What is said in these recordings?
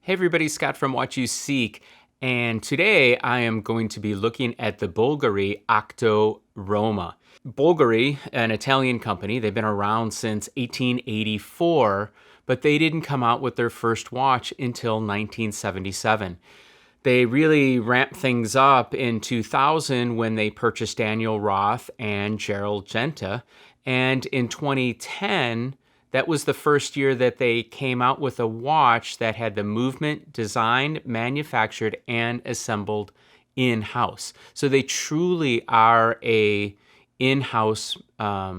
Hey everybody, Scott from What You Seek, and today I am going to be looking at the Bulgari Octo Roma. Bulgari, an Italian company, they've been around since 1884, but they didn't come out with their first watch until 1977. They really ramped things up in 2000 when they purchased Daniel Roth and Gerald Genta, and in 2010, that was the first year that they came out with a watch that had the movement designed, manufactured, and assembled in-house. So they truly are a in-house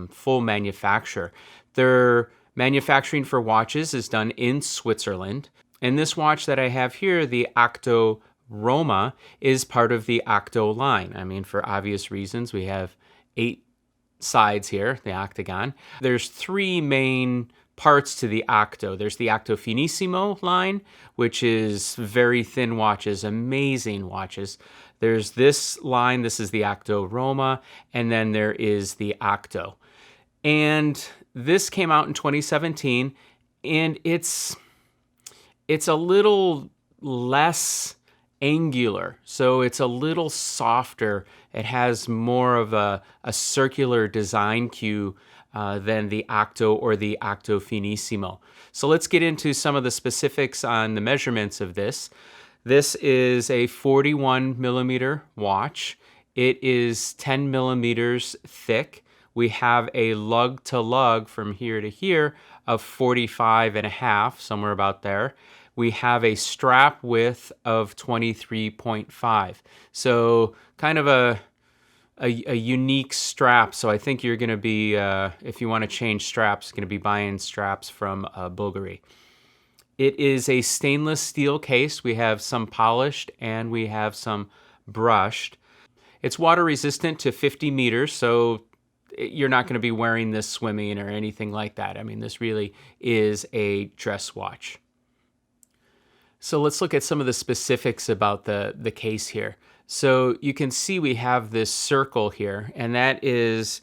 full manufacturer. Their manufacturing for watches is done in Switzerland. And this watch that I have here, the Octo Roma, is part of the Octo line. I mean, for obvious reasons, we have 8 sides here, the octagon. There's 3 main parts to the Octo. There's the Octo Finissimo line, which is very thin watches, amazing watches. There's this line, this is the Octo Roma, and then there is the Octo. And this came out in 2017, and it's a little less angular, so it's a little softer. It has more of a circular design cue than the Octo or the Octo Finissimo. So let's get into some of the specifics on the measurements of this. This is a 41 millimeter watch. It is 10 millimeters thick. We have a lug to lug from here to here of 45 and a half, somewhere about there. We have a strap width of 23.5. So kind of a unique strap. So I think you're going to be, if you want to change straps, going to be buying straps from Bulgari. It is a stainless steel case. We have some polished and we have some brushed. It's water resistant to 50 meters, so you're not going to be wearing this swimming or anything like that. I mean, this really is a dress watch. So let's look at some of the specifics about the case here. So you can see we have this circle here, and that is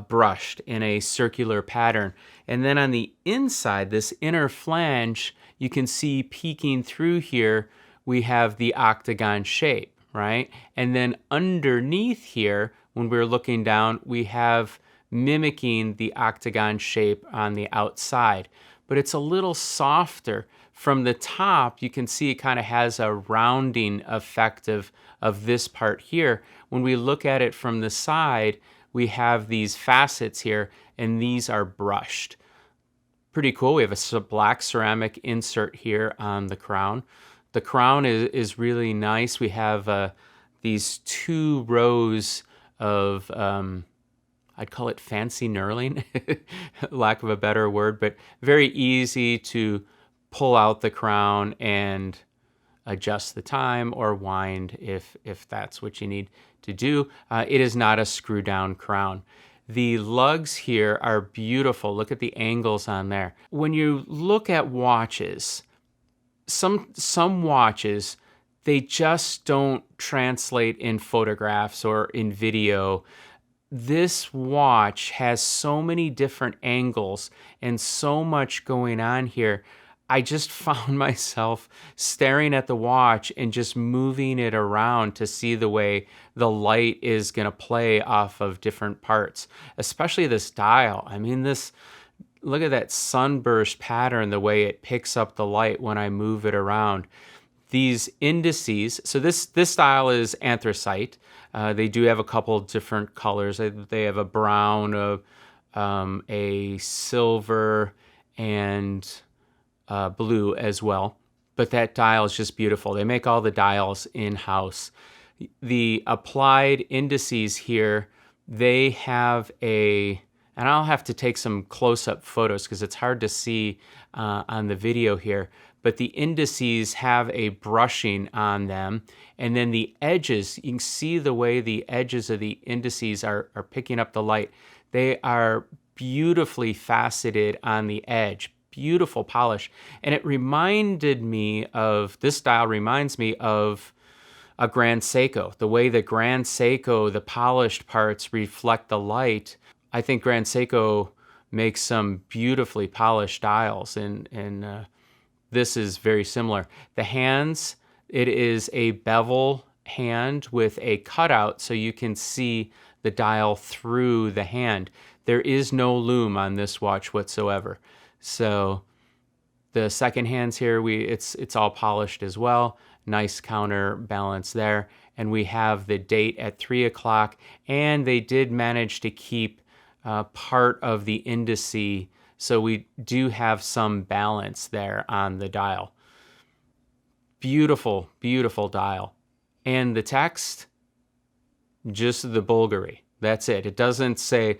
brushed in a circular pattern. And then on the inside, this inner flange, you can see peeking through here, we have the octagon shape, right? And then underneath here, when we're looking down, we have mimicking the octagon shape on the outside, but it's a little softer. From the top, you can see it kind of has a rounding effect of this part here. When we look at it from the side, we have these facets here, and these are brushed. Pretty cool. We have a black ceramic insert here on the crown. The crown is really nice. We have these 2 rows of, I'd call it fancy knurling, lack of a better word, but very easy to pull out the crown and adjust the time or wind if that's what you need to do. It is not a screw down crown. The lugs here are beautiful. Look at the angles on there. When you look at watches, some watches, they just don't translate in photographs or in video. This watch has so many different angles and so much going on here. I just found myself staring at the watch and just moving it around to see the way the light is going to play off of different parts, especially this dial. I mean, look at that sunburst pattern, the way it picks up the light when I move it around. These indices, so this dial is anthracite. They do have a couple different colors. They have a brown, a silver, and blue as well, but that dial is just beautiful. They make all the dials in-house. The applied indices here, they have and I'll have to take some close-up photos because it's hard to see on the video here, but the indices have a brushing on them, and then the edges, you can see the way the edges of the indices are picking up the light. They are beautifully faceted on the edge. Beautiful polish. And it reminded me of, this dial reminds me of a Grand Seiko. The way the Grand Seiko, the polished parts reflect the light. I think Grand Seiko makes some beautifully polished dials, and this is very similar. The hands, it is a bevel hand with a cutout so you can see the dial through the hand. There is no loom on this watch whatsoever. So the second hands here, it's all polished as well. Nice counterbalance there. And we have the date at 3 o'clock, and they did manage to keep part of the indice, so we do have some balance there on the dial. Beautiful, beautiful dial. And the text, just the Bulgari. That's it. It doesn't say,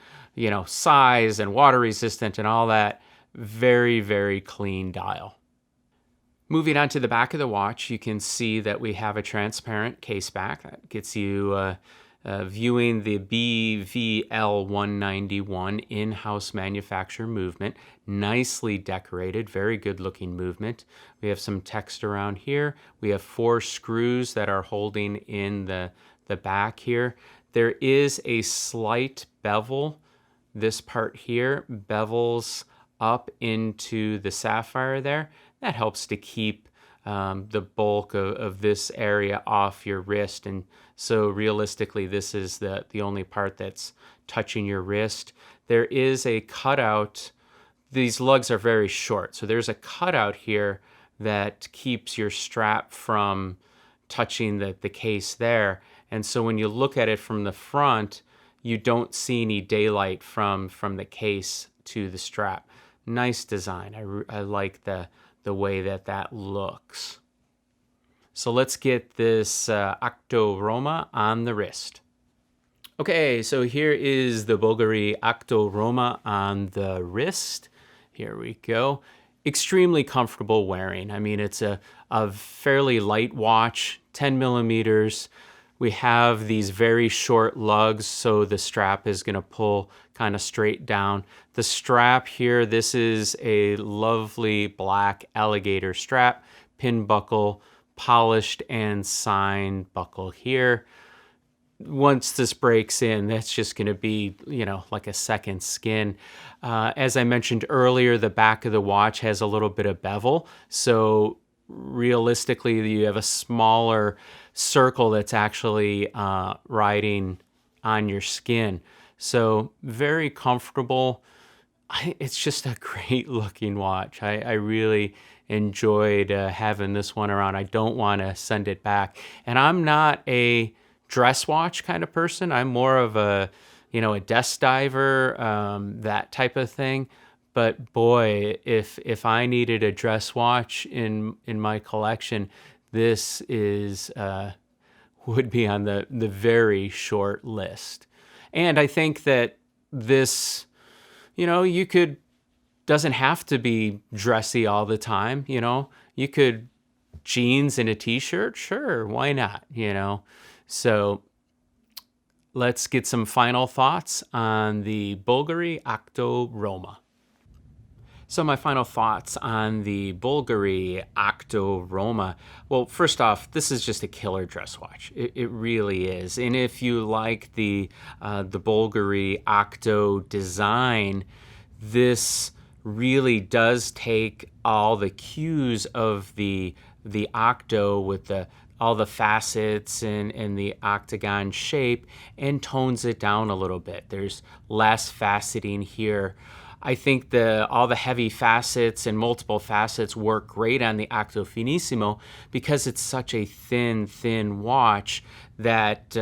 size and water resistant and all that. Very, very clean dial. Moving on to the back of the watch, you can see that we have a transparent case back. That gets you viewing the BVL191 in-house manufacture movement. Nicely decorated, very good looking movement. We have some text around here. We have 4 screws that are holding in the back here. There is a slight bevel. This part here bevels up into the sapphire there. That helps to keep the bulk of this area off your wrist. And so realistically, this is the only part that's touching your wrist. There is a cutout. These lugs are very short. So there's a cutout here that keeps your strap from touching the case there. And so when you look at it from the front, you don't see any daylight from the case to the strap. Nice design. I like the way that looks. So let's get this Octo Roma on the wrist. Okay, so here is the Bulgari Octo Roma on the wrist. Here we go. Extremely comfortable wearing. I mean, it's a fairly light watch, 10 millimeters. We have these very short lugs, so the strap is going to pull kind of straight down. The strap here, this is a lovely black alligator strap, pin buckle, polished and signed buckle here. Once this breaks in, that's just going to be, like a second skin. As I mentioned earlier, the back of the watch has a little bit of bevel, so realistically, you have a smaller circle that's actually riding on your skin. So very comfortable. It's just a great looking watch. I really enjoyed having this one around. I don't want to send it back. And I'm not a dress watch kind of person. I'm more of a desk diver, that type of thing. But boy, if I needed a dress watch in my collection, this would be on the very short list. And I think that this, doesn't have to be dressy all the time. You could jeans and a t-shirt, sure, why not? So let's get some final thoughts on the Bulgari Octo Roma. So my final thoughts on the Bulgari Octo Roma. Well, first off, this is just a killer dress watch. It really is. And if you like the Bulgari Octo design, this really does take all the cues of the Octo with all the facets and the octagon shape and tones it down a little bit. There's less faceting here. I think all the heavy facets and multiple facets work great on the Octo Finissimo because it's such a thin watch that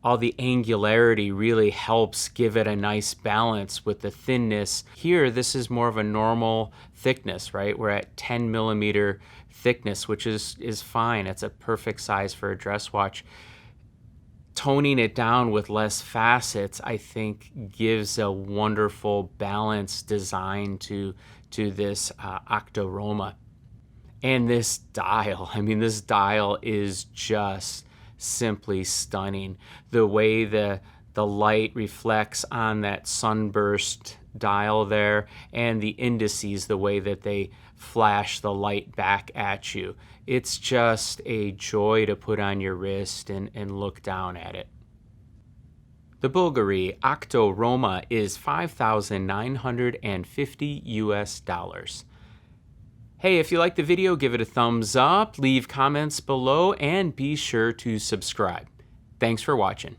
all the angularity really helps give it a nice balance with the thinness. Here, this is more of a normal thickness, right? We're at 10 millimeter thickness, which is fine. It's a perfect size for a dress watch. Toning it down with less facets, I think, gives a wonderful balanced design to this Octo Roma. And this dial, this dial is just simply stunning. The way the light reflects on that sunburst dial there, and the indices, the way that they flash the light back at you. It's just a joy to put on your wrist and look down at it. The Bulgari Octo Roma is $5,950 US. Hey, if you like the video, give it a thumbs up, leave comments below, and be sure to subscribe. Thanks for watching.